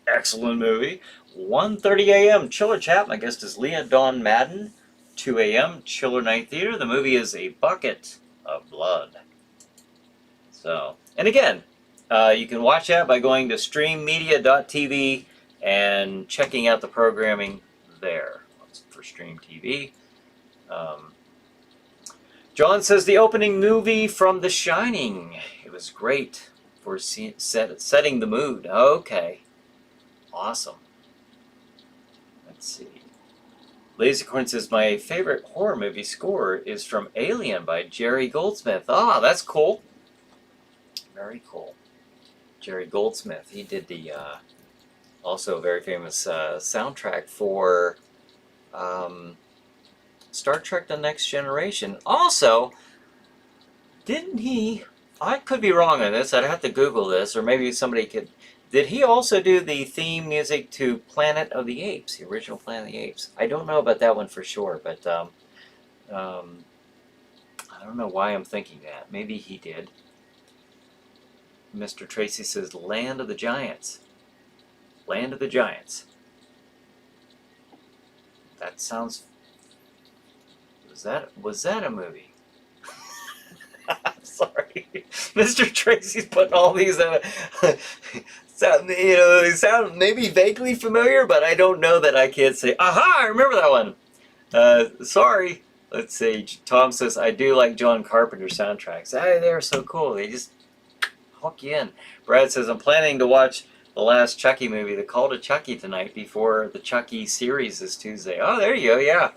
Excellent movie. 1:30 a.m. Chiller Chat. My guest is Leah Dawn Madden. 2 a.m. Chiller Night Theater. The movie is A Bucket of Blood. So, and again, you can watch that by going to streammedia.tv and checking out the programming there. That's for Stream TV. John says the opening movie from The Shining. It was great for setting the mood. Okay. Awesome. Let's see. Lasercorn says my favorite horror movie score is from Alien by Jerry Goldsmith. Ah, that's cool. Very cool. Jerry Goldsmith. He did the also very famous soundtrack for Star Trek The Next Generation. Also, didn't he, I could be wrong on this, I'd have to Google this, or maybe somebody could, did he also do the theme music to Planet of the Apes, the original Planet of the Apes? I don't know about that one for sure, but I don't know why I'm thinking that. Maybe he did. Mr. Tracy says, Land of the Giants. Land of the Giants. That sounds... Was that a movie? I'm sorry. Mr. Tracy's putting all these... they sound maybe vaguely familiar, but I don't know that I can't say, aha, I remember that one. Sorry. Let's see. Tom says, I do like John Carpenter soundtracks. They're so cool. They just hook you in. Brad says, I'm planning to watch the last Chucky movie, The Call to Chucky, tonight before the Chucky series is Tuesday. Oh, there you go. Yeah.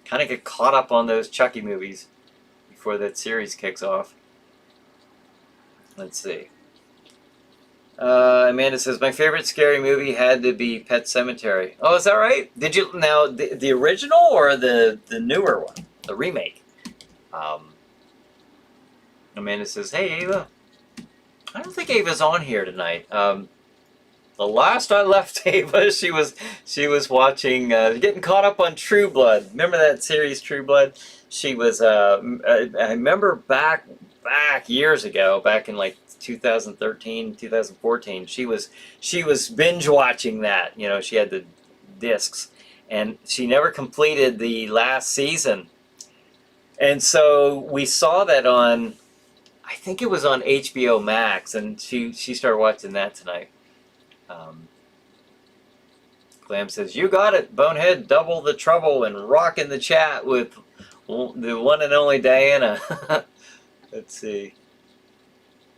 Kind of get caught up on those Chucky movies before that series kicks off. Let's see. Amanda says, my favorite scary movie had to be Pet Sematary. Oh, is that right? Did you, now, the original or the newer one? The remake? Amanda says, hey, Ava. I don't think Ava's on here tonight. The last I left Ava, she was watching, getting caught up on True Blood. Remember that series, True Blood? She was, I remember back years ago, back in like 2013, 2014, she was binge watching that. You know, she had the discs, and she never completed the last season. And so we saw that on, I think it was on HBO Max, and she started watching that tonight. Glam says, you got it, Bonehead, double the trouble and rock in the chat with the one and only Diana. Let's see.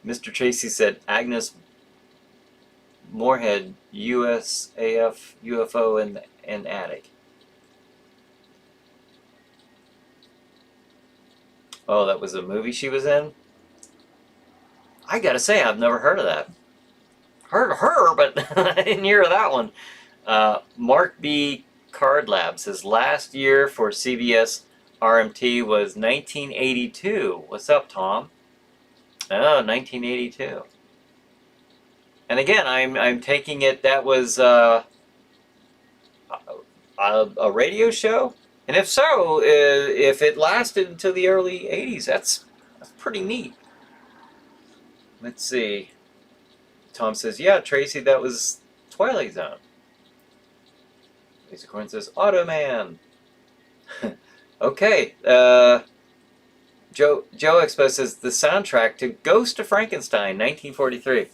Mr. Tracy said, Agnes Moorehead, USAF, UFO in attic. Oh, that was a movie she was in? I gotta say, I've never heard of that. Heard of her, but I didn't hear of that one. Mark B. Card Labs, his last year for CBS RMT was 1982. What's up, Tom? Oh, 1982. And again, I'm taking it that was a radio show, and if so, if it lasted until the early 80s, that's pretty neat. Let's see. Tom says, yeah, Tracy, that was Twilight Zone. Lisa Corn says, Automan. Okay. Joe Expo says, the soundtrack to Ghost of Frankenstein, 1943.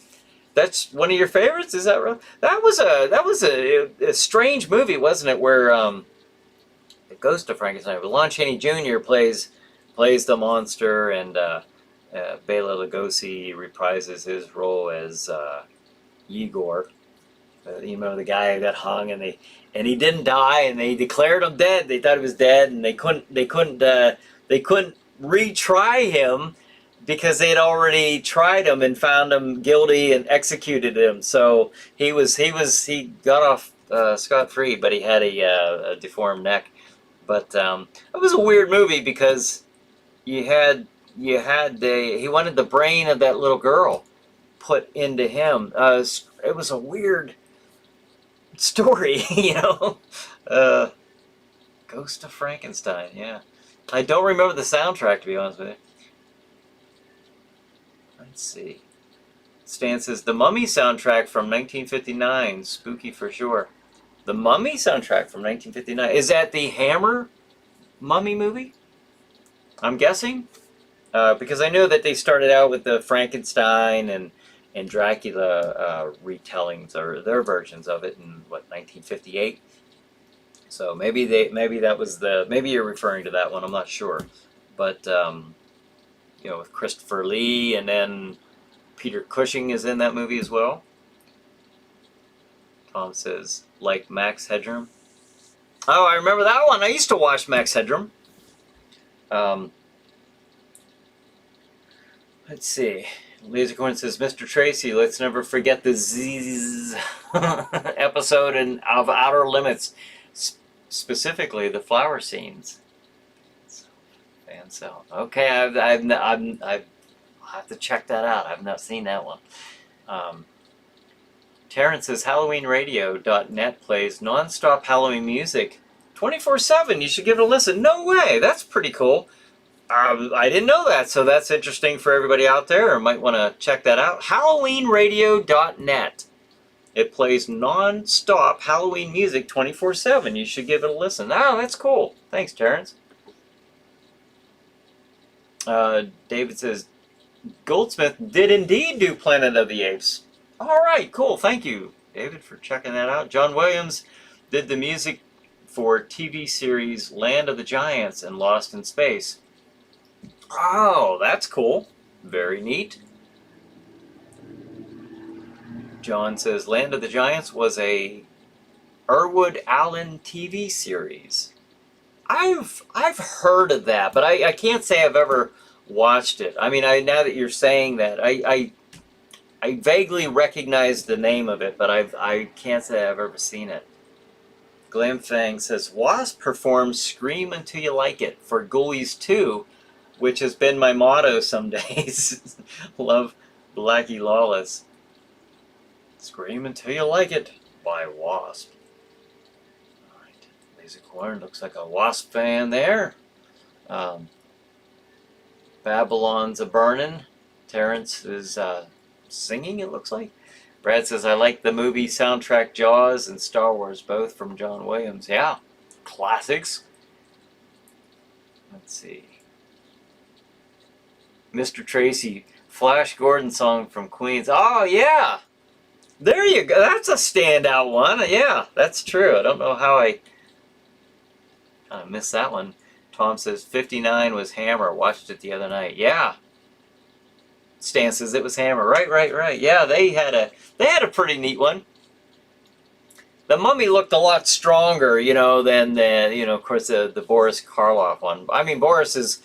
That's one of your favorites? Is that right? That was a strange movie, wasn't it? Where the Ghost of Frankenstein, Lon Chaney Jr. plays the monster, and Bela Lugosi reprises his role as Igor. You know, the guy that hung, and he didn't die, and they declared him dead. They thought he was dead, and they couldn't retry him because they had already tried him and found him guilty and executed him. So he got off scot-free, but he had a deformed neck. But it was a weird movie because he wanted the brain of that little girl put into him. It was a weird story, you know. Ghost of Frankenstein, yeah. I don't remember the soundtrack, to be honest with you. Let's see. Stan says, the Mummy soundtrack from 1959. Spooky for sure. The Mummy soundtrack from 1959. Is that the Hammer Mummy movie? I'm guessing. Because I know that they started out with the Frankenstein and Dracula retellings, or their versions of it, in, what, 1958? So maybe that was maybe you're referring to that one, I'm not sure. But, you know, with Christopher Lee, and then Peter Cushing is in that movie as well. Tom says, like Max Headroom. Oh, I remember that one. I used to watch Max Headroom. Let's see. Lasercorn says, Mr. Tracy, let's never forget the Z's episode of Outer Limits, specifically the flower scenes. Fan cell. Okay, I'll have to check that out. I've not seen that one. Terrence says, HalloweenRadio.net plays non-stop Halloween music 24/7. You should give it a listen. No way. That's pretty cool. I didn't know that, so that's interesting for everybody out there, or might want to check that out. HalloweenRadio.net. It plays non-stop Halloween music 24/7. You should give it a listen. Oh, that's cool. Thanks, Terrence. David says, Goldsmith did indeed do Planet of the Apes. All right, cool. Thank you, David, for checking that out. John Williams did the music for TV series Land of the Giants and Lost in Space. Oh, that's cool. Very neat. John says Land of the Giants was a Irwood Allen TV series. I've heard of that, but I can't say I've ever watched it. I mean, now that you're saying that, I vaguely recognize the name of it, but I can't say I've ever seen it. Glam Fang says Wasp performs "Scream Until You Like It" for Ghoulies 2, which has been my motto some days. Love Blackie Lawless. Scream Until You Like It by Wasp. Alright, Laser Corn looks like a Wasp fan there. Babylon's a Burnin'. Terrence is singing, it looks like. Brad says, I like the movie soundtrack Jaws and Star Wars, both from John Williams. Yeah, classics. Let's see. Mr. Tracy, Flash Gordon song from Queens. Oh, yeah. There you go. That's a standout one. Yeah, that's true. I don't know how I missed that one. Tom says 59 was Hammer. Watched it the other night. Yeah. Stan says it was Hammer. Right. Yeah, they had a pretty neat one. The Mummy looked a lot stronger, than of course, the Boris Karloff one. I mean, Boris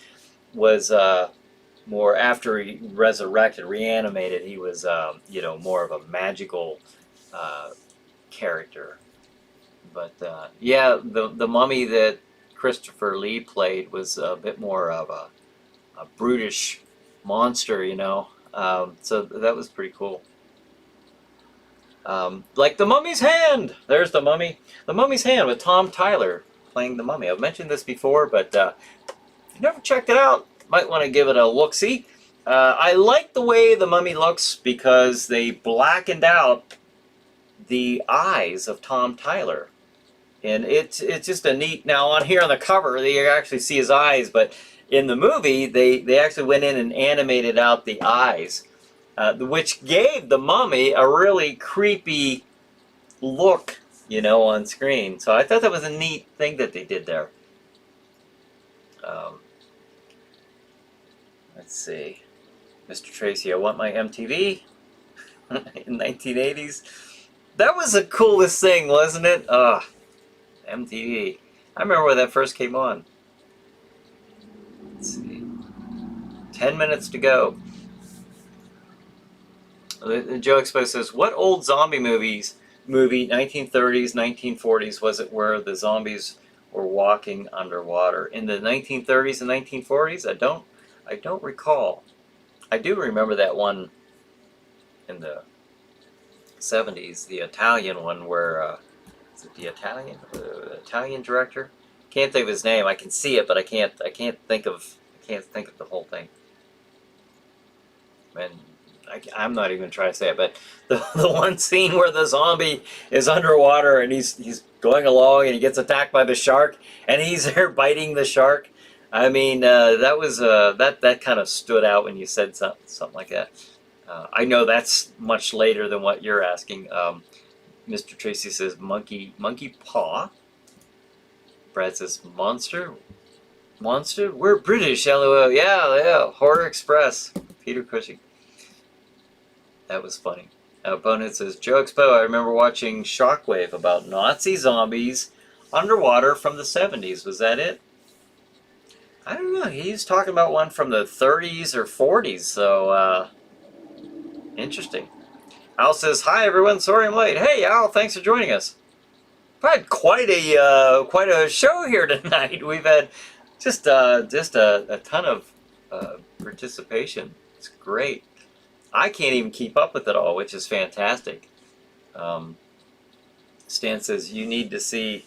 was more after he resurrected, reanimated. He was, more of a magical character. But yeah, the Mummy that Christopher Lee played was a bit more of a brutish monster, so that was pretty cool. Like The Mummy's Hand. There's The Mummy. The Mummy's Hand with Tom Tyler playing the Mummy. I've mentioned this before, but if you never checked it out, might want to give it a look-see. I like the way the Mummy looks because they blackened out the eyes of Tom Tyler. And it's just a neat... Now, on here on the cover, you actually see his eyes, but in the movie, they actually went in and animated out the eyes, which gave the Mummy a really creepy look, on screen. So I thought that was a neat thing that they did there. Let's see. Mr. Tracy, I want my MTV in 1980s. That was the coolest thing, wasn't it? MTV. I remember when that first came on. Let's see. 10 minutes to go. Joe Expo says, what old zombie movie, 1930s, 1940s, was it where the zombies were walking underwater? In the 1930s and 1940s? I don't recall. I do remember that one in the 70s, the Italian one where, is it the Italian director? Can't think of his name. I can see it, but I can't think of the whole thing. And I'm not even trying to say it, but the one scene where the zombie is underwater and he's going along and he gets attacked by the shark and he's there biting the shark. I mean, that was that kind of stood out when you said something like that. I know that's much later than what you're asking. Mr. Tracy says monkey paw. Brad says monster. We're British. LOL. Yeah. Horror Express. Peter Cushing. That was funny. Bonehead says Joe Expo. I remember watching Shockwave about Nazi zombies underwater from the 70s. Was that it? I don't know. He's talking about one from the 30s or 40s. So interesting. Al says, hi everyone, sorry I'm late. Hey Al, thanks for joining us. We've had quite a show here tonight. We've had just a ton of participation. It's great. I can't even keep up with it all, which is fantastic. Stan says, you need to see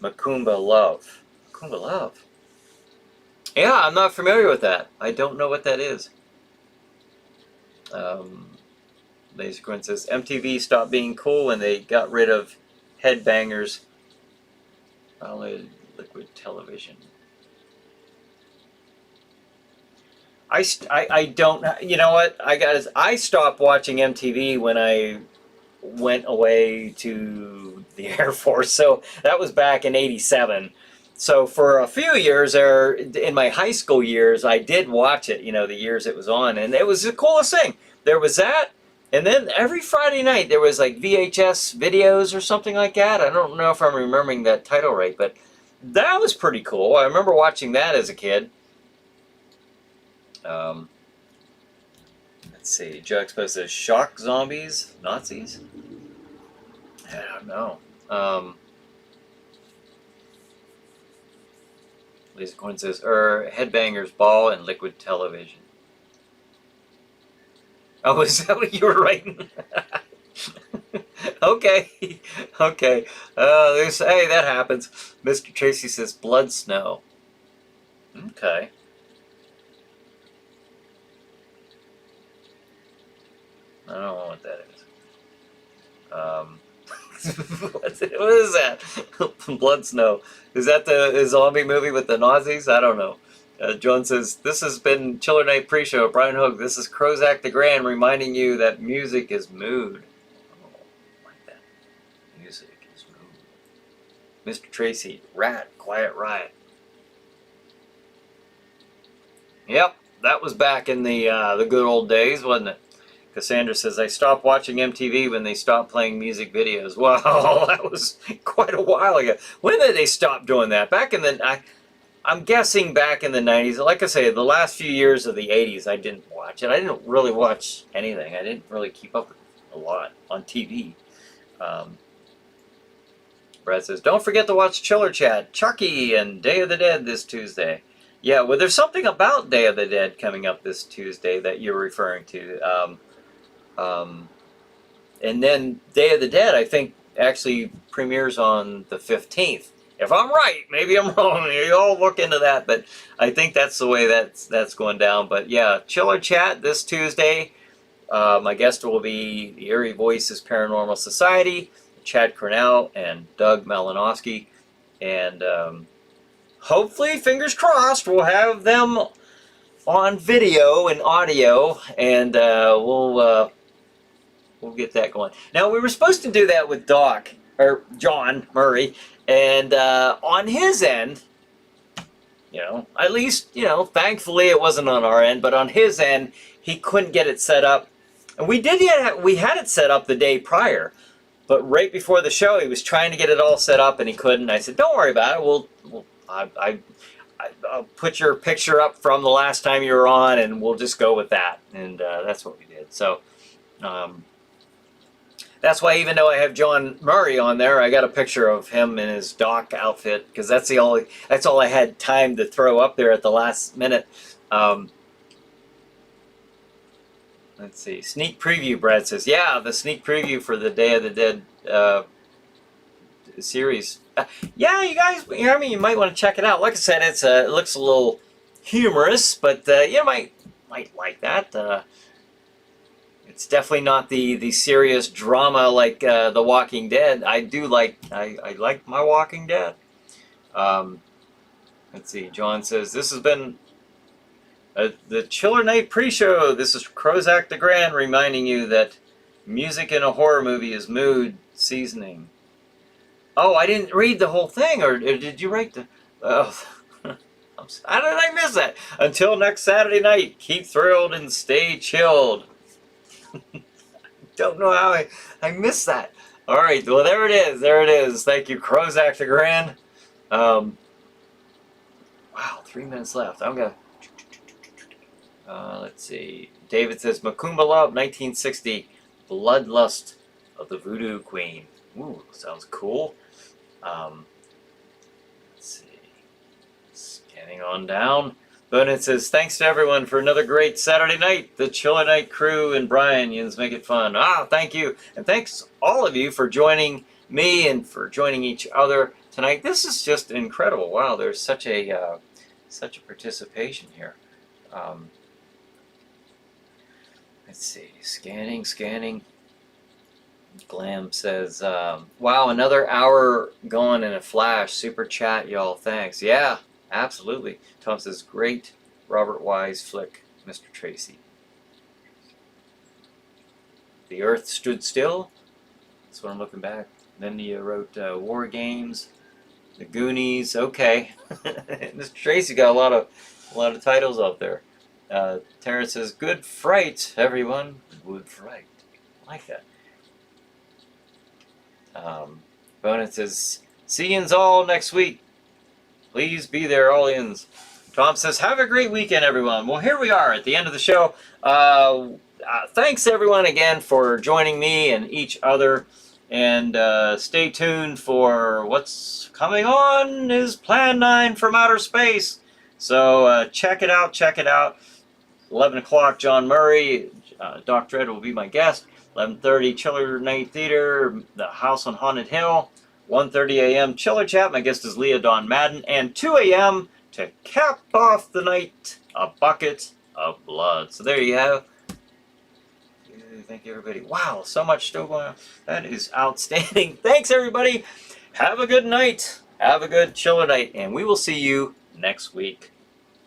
Macumba Love. Macumba Love? Yeah, I'm not familiar with that. I don't know what that is. Laser Quinn says, MTV stopped being cool when they got rid of headbangers. Liquid television. I don't, you know what, I stopped watching MTV when I went away to the Air Force, so that was back in '87. So for a few years there, in my high school years, I did watch it, you know, the years it was on, and it was the coolest thing. There was that, and then every Friday night there was like VHS videos or something like that. I don't know if I'm remembering that title right, but that was pretty cool. I remember watching that as a kid. Let's see, Juxtapose says, shock zombies, Nazis? I don't know. Lisa Coin says, Headbangers Ball and Liquid Television. Oh, is that what you were writing? Okay, okay. Hey, that happens. Mr. Tracy says, Blood Snow. Okay. I don't know what that is. What is that? Blood Snow. Is that the zombie movie with the Nazis? I don't know. John says, this has been Chiller Night Pre-Show. Brian Hogue, this is Crozak the Grand reminding you that music is mood. Oh, like that. Music is mood. Mr. Tracy, Rat, Quiet Riot. Yep, that was back in the good old days, wasn't it? Cassandra says, I stopped watching MTV when they stopped playing music videos. Wow, that was quite a while ago. When did they stop doing that? Back in the, I'm guessing back in the 90s. Like I say, the last few years of the 80s, I didn't watch it. I didn't really watch anything. I didn't really keep up with a lot on TV. Brad says, don't forget to watch Chiller Chat, Chucky, and Day of the Dead this Tuesday. Yeah, well, there's something about Day of the Dead coming up this Tuesday that you're referring to. And then Day of the Dead, I think, actually premieres on the 15th. If I'm right, maybe I'm wrong. You all look into that, but I think that's the way that's going down. But yeah, Chiller Chat this Tuesday. My guest will be the Eerie Voices Paranormal Society, Chad Cornell and Doug Malinowski. And hopefully, fingers crossed, we'll have them on video and audio, and we'll get that going. Now, we were supposed to do that with John Murray, and on his end, you know, at least, you know, thankfully it wasn't on our end, but on his end, he couldn't get it set up. And we had it set up the day prior, but right before the show, he was trying to get it all set up, and he couldn't. I said, don't worry about it. I'll put your picture up from the last time you were on, and we'll just go with that. And that's what we did. So that's why, even though I have John Murray on there, I got a picture of him in his doc outfit, because that's all I had time to throw up there at the last minute. Let's see. Sneak preview, Brad says. Yeah, the sneak preview for the Day of the Dead series. Yeah, you guys, I mean, you might want to check it out. Like I said, it looks a little humorous, but you might like that. It's definitely not the serious drama like The Walking Dead. I like my Walking Dead. Let's see. John says, this has been the Chiller Night Pre-Show. This is Crozak the Grand reminding you that music in a horror movie is mood seasoning. Oh, I didn't read the whole thing, or did you write the... Oh, how did I miss that? Until next Saturday night, keep thrilled and stay chilled. Don't know how I missed that. All right, well, there it is. There it is. Thank you, Crozak the Grand. Wow, 3 minutes left. I'm going to... let's see. David says, Macumba Love, 1960, Bloodlust of the Voodoo Queen. Ooh, sounds cool. Let's see. Scanning on down. But it says, thanks to everyone for another great Saturday night. The Chiller Night crew and Brian, yous make it fun. Thank you. And thanks all of you for joining me and for joining each other tonight. This is just incredible. Wow, there's such a participation here. Let's see. Scanning. Glam says, wow, another hour going in a flash. Super chat, y'all. Thanks. Yeah, absolutely. Tom says, great Robert Wise flick, Mr. Tracy. The Earth Stood Still. That's what I'm looking back. Then you wrote War Games, The Goonies. Okay. Mr. Tracy got a lot of titles out there. Terrence says, good fright, everyone. Good fright. I like that. Bonin says, see yous all next week. Please be there, all yins. Tom says, have a great weekend, everyone. Well, here we are at the end of the show. Thanks, everyone, again for joining me and each other. And stay tuned for what's coming on is Plan 9 from Outer Space. So check it out. 11 o'clock, John Murray. Doc Dredd will be my guest. 11:30, ChillerNight Theater, The House on Haunted Hill. 1:30 a.m. Chiller Chat. My guest is Leah Dawn Madden. And 2 a.m. to cap off the night, A Bucket of Blood. So there you have. Thank you, everybody. Wow, so much still going on. That is outstanding. Thanks, everybody. Have a good night. Have a good Chiller night. And we will see you next week.